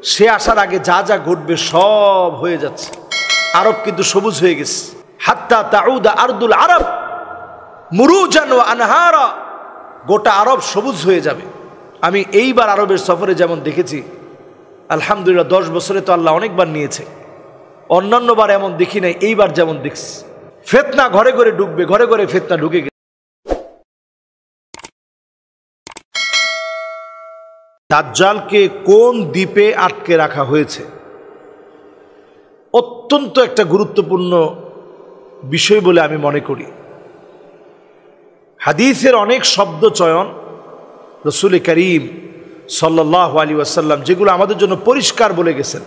সে আসার আগে যা যা ঘটবে সব হয়ে যাচ্ছে। আরব কিন্তু সবুজ হয়ে গেছে। হাত্তা তাউদা আরদুল আরব মুরুজান ওয়া আনহারা, গোটা আরব সবুজ হয়ে যাবে। আমি এইবার আরবের সফরে যেমন দেখেছি, আলহামদুলিল্লাহ 10 বছরে তো আল্লাহ অনেকবার নিয়েছে, অন্যান্যবার এমন দেখি নাই, এইবার যেমন দেখছি। ফিতনা ঘরে ঘরে ঢুকবে, ঘরে ঘরে ফিতনা ঢুকে গেছে। দাজ্জালকে কোন দ্বীপে আটকে রাখা হয়েছে, অত্যন্ত একটা গুরুত্বপূর্ণ বিষয় বলে আমি মনে করি। হাদিসের অনেক শব্দ চয়ন রাসূল করিম সাল্লাল্লাহু আলাইহি ওয়াসাল্লাম যেগুলো আমাদের জন্য পরিষ্কার বলে গেছেন,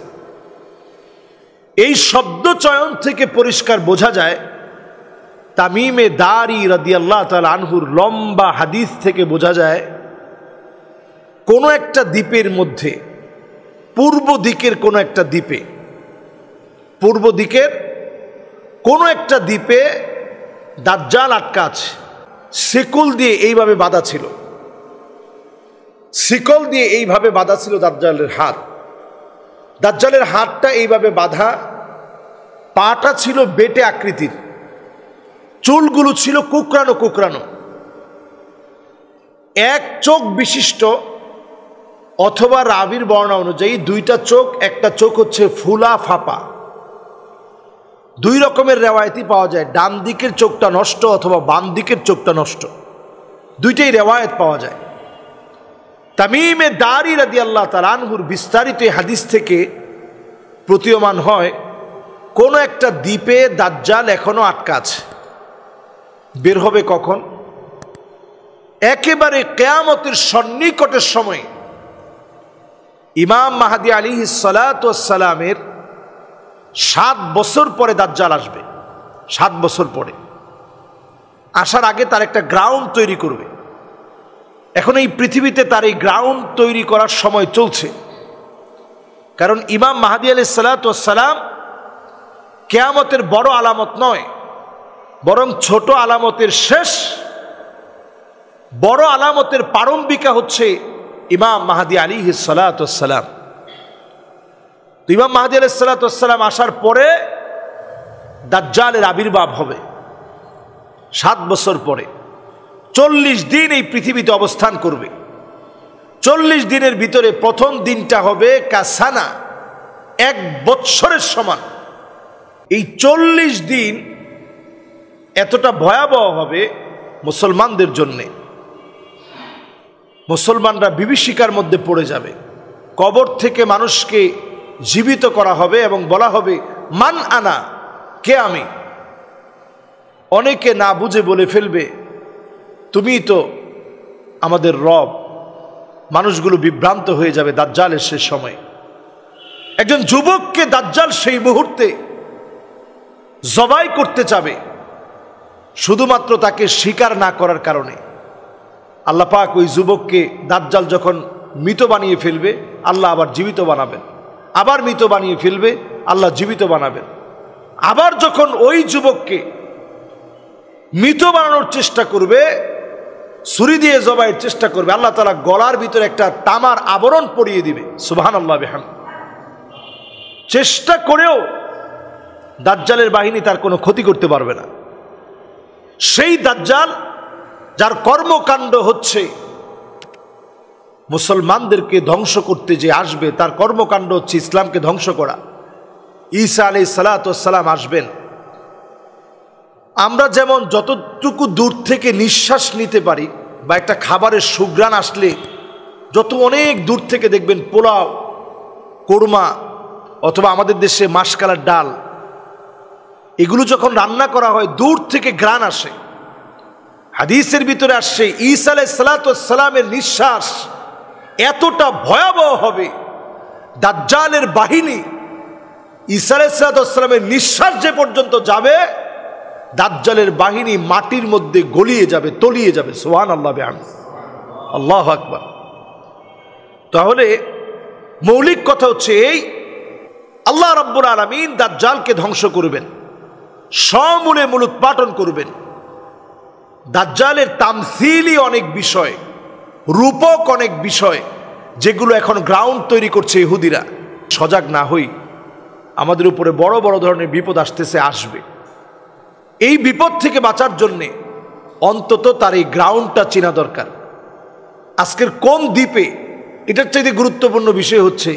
এই শব্দ চয়ন থেকে পরিষ্কার বোঝা যায়, তামিমে দারি রাদিয়াল্লাহু তাআলা আনহুর লম্বা হাদিস থেকে বোঝা যায়, কোনো একটা দ্বীপের মধ্যে, পূর্ব দিকের কোনো একটা দ্বীপে, পূর্ব দিকের কোনো একটা দ্বীপে দাজ্জাল আটকা আছে। শিকল দিয়ে এইভাবে বাঁধা ছিল, শিকল দিয়ে এইভাবে বাঁধা ছিল দাজ্জালের হাত। দাজ্জালের হাতটা এইভাবে বাঁধা, পাটা ছিল বেটে আকৃতির, চুলগুলো ছিল কুকরানো কুকরানো, এক চোখ বিশিষ্ট, অথবা রাবির বর্ণনা অনুযায়ী দুইটা চোখ, একটা চোখ হচ্ছে ফুলা ফাঁপা। দুই রকমের রেওয়ায়তই পাওয়া যায়, ডান দিকের চোখটা নষ্ট অথবা বাম দিকের চোখটা নষ্ট, দুইটাই রেওয়ায়ত পাওয়া যায়। তামিমে দারি রাদিয়াল্লাহু তাআলা আনহুর বিস্তারিত হাদিস থেকে প্রতীয়মান হয়, কোন একটা দ্বীপে দাজ্জাল এখনো আটকা আছে। বের হবে কখন? একেবারে কিয়ামতের সন্নিকটের সময়। ইমাম মাহদী আলাইহিস সালাতু ওয়াস সালামের 7 বছর পরে দাজ্জাল আসবে। 7 বছর পরে আসার আগে তার একটা গ্রাউন্ড তৈরি করবে। এখন এই পৃথিবীতে তার এই গ্রাউন্ড তৈরি করার সময় চলছে, কারণ ইমাম মাহদী আলাইহিস সালাতু ওয়াস সালাম কিয়ামতের বড় আলামত নয়, বরং ছোট আলামতের শেষ। বড় আলামতের প্রারম্ভিকা হচ্ছে ইমাম মাহদী আলাইহিস সালাতু ওয়াস সালাম। ইমাম মাহদী আলাইহিস সালাতু ওয়াস সালাম আসার পরে দাজ্জালের আবির্ভাব হবে। 7 বছর পরে 40 দিন এই পৃথিবীতে অবস্থান করবে। 40 দিনের ভিতরে প্রথম দিনটা হবে কাসানা, 1 বৎসরের সমান। এই 40 দিন এতটা ভয়াবহ হবে মুসলমানদের জন্যে, মুসলমানরা বিভীষিকার মধ্যে পড়ে যাবে। কবর থেকে মানুষকে জীবিত করা হবে এবং বলা হবে, মান আনা, কে আমি? অনেকে না বুঝে বলে ফেলবে, তুমি তো আমাদের রব। মানুষগুলো বিভ্রান্ত হয়ে যাবে দাজ্জালের শেষ সময়। একজন যুবককে দাজ্জাল সেই মুহূর্তে জবাই করতে চাবে, শুধুমাত্র তাকে স্বীকার না করার কারণে। আল্লাহ পাক ওই যুবককে দাজ্জাল যখন মৃত বানিয়ে ফেলবে, আল্লাহ আবার জীবিত বানাবেন, আবার মৃত বানিয়ে ফেলবে, আল্লাহ জীবিত বানাবেন। আবার যখন ওই যুবককে মৃত বানানোর চেষ্টা করবে, ছুরি দিয়ে জবাইয়ের চেষ্টা করবে, আল্লাহ তাআলা গলার ভিতরে একটা তামার আবরণ পরিয়ে দিবে। সুবহানাল্লাহ বিহামদিহি। চেষ্টা করেও দাজ্জালের বাহিনী তার কোনো ক্ষতি করতে পারবে না। সেই দাজ্জাল যার কর্মকাণ্ড হচ্ছে মুসলমানদেরকে ধ্বংস করতে যে আসবে, তার কর্মকাণ্ড হচ্ছে ইসলামকে ধ্বংস করা। ঈসা আলাইহিস সালাতু ওয়াস সালাম আসবেন। আমরা যেমন যতটুকু দূর থেকে নিঃশ্বাস নিতে পারি, বা একটা খাবারের সুঘ্রাণ আসলে যত অনেক দূর থেকে দেখবেন পোলাও, কোরমা, অথবা আমাদের দেশে মাসকালার ডাল, এগুলো যখন রান্না করা হয় দূর থেকে ঘ্রাণ আসে। হাদিসের ভিতরে আসছে ঈসা আলাইহিস সালাতু ওয়াস সালামের নিঃশ্বাস এতটা ভয়াবহ হবে, দাজ্জালের বাহিনী ঈসা আলাইহিস সালাতু ওয়াস সালামের নিঃশ্বাস যে পর্যন্ত যাবে, দাজ্জালের বাহিনী মাটির মধ্যে গলিয়ে যাবে, তলিয়ে যাবে। সুবহানাল্লাহ বিহামদিহি, আল্লাহু আকবার। তাহলে মৌলিক কথা হচ্ছে এই, আল্লাহ রাব্বুল আলামিন দাজ্জালকে ধ্বংস করবেন, সমূলে মূলোৎপাটন করবেন। দাজ্জালের তামসিলি অনেক বিষয়, রূপক অনেক বিষয়, যেগুলো এখন গ্রাউন্ড তৈরি করছে ইহুদিরা। সজাগ না হই, আমাদের উপরে বড় বড় ধরনের বিপদ আসতেছে, আসবে। এই বিপদ থেকে বাঁচার জন্যে অন্তত তার এই গ্রাউন্ডটা চেনা দরকার। আজকের কোন দ্বীপে, এটার চাইতে গুরুত্বপূর্ণ বিষয় হচ্ছে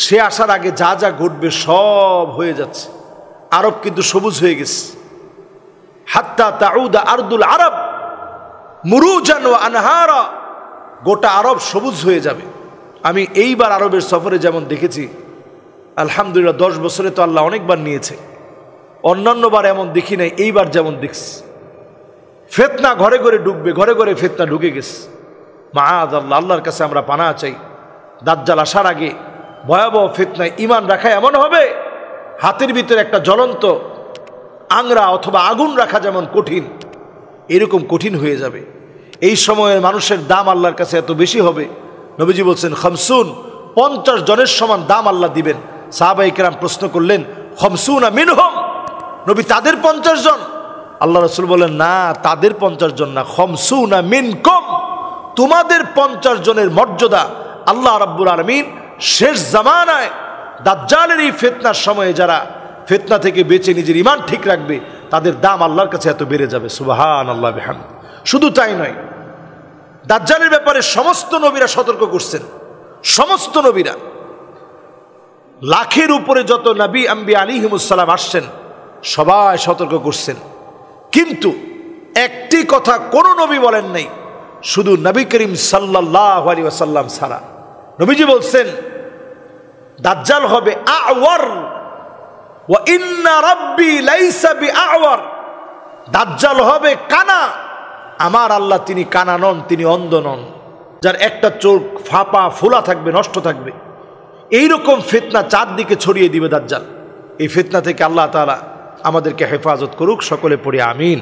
সে আসার আগে যা যা ঘটবে সব হয়ে যাচ্ছে। আরব কিন্তু সবুজ হয়ে গেছে। হাত্তা তাউদা আরদুল আরব মুরুজান ওয়া আনহারা, গোটা আরব সবুজ হয়ে যাবে। আমি এইবার আরবের সফরে যেমন দেখেছি, আলহামদুলিল্লাহ 10 বছরে তো আল্লাহ অনেকবার নিয়েছে, অন্যান্যবার এমন দেখি নাই, এইবার যেমন দেখছি। ফিতনা ঘরে ঘরে ঢুকবে, ঘরে ঘরে ফিতনা ঢুকে গেছে। মাআযাল্লাহ, আল্লাহর কাছে আমরা পানাহ চাই। দাজ্জাল আসার আগে ভয়াবহ ফিতনায় ঈমান রাখা এমন হবে, হাতের ভিতরে একটা জ্বলন্ত আংরা অথবা আগুন রাখা যেমন কঠিন, এরকম কঠিন হয়ে যাবে। এই সময়ের মানুষের দাম আল্লাহর কাছে এত বেশি হবে, নবীজি বলছেন 50 জনের সমান দাম আল্লাহ দিবেন। সাহাবায়ে কেরাম প্রশ্ন করলেন, 50 মিনহুম, নবী তাদের 50 জন? আল্লাহ রাসূল বলেন, না, তাদের 50 জন না, 50 মিনকুম, তোমাদের 50 জনের মর্যাদা আল্লাহ রাব্বুল আলামিন শেষ জামানায় দাজ্জালের এই ফিতনার সময়ে যারা ফিতনা থেকে বেঁচে নিজের ঈমান ঠিক রাখবে, তাদের দাম আল্লাহর কাছে এত বেড়ে যাবে। সুবহানাল্লাহ বিহামদি। শুধু তাই নয়, দাজ্জালের ব্যাপারে সমস্ত নবীরা সতর্ক করছেন। সমস্ত নবীরা, লাখের উপরে যত নবী আম্বিয়া আলাইহিমুস সালাম আসছেন, সবাই সতর্ক করছেন। কিন্তু একটি কথা কোনো নবী বলেন নাই, শুধু নবী করিম সাল্লাল্লাহু আলাইহি ওয়াসাল্লাম ছাড়া। নবীজি বলছেন, দাজ্জাল হবে আওয়ার ওয়া ইন্না রাব্বি লাইসা বিআওয়ার, দাজ্জাল হবে কানা, আমার আল্লাহ তিনি কানা নন, তিনি অন্ধ নন, যার একটা চোখ ফাঁপা ফোলা থাকবে, নষ্ট থাকবে। এইরকম ফিতনা চারদিকে ছড়িয়ে দিবে দাজ্জাল। এই ফিতনা থেকে আল্লাহ তাআলা আমাদেরকে হেফাজত করুক। সকলে পড়ি আমিন।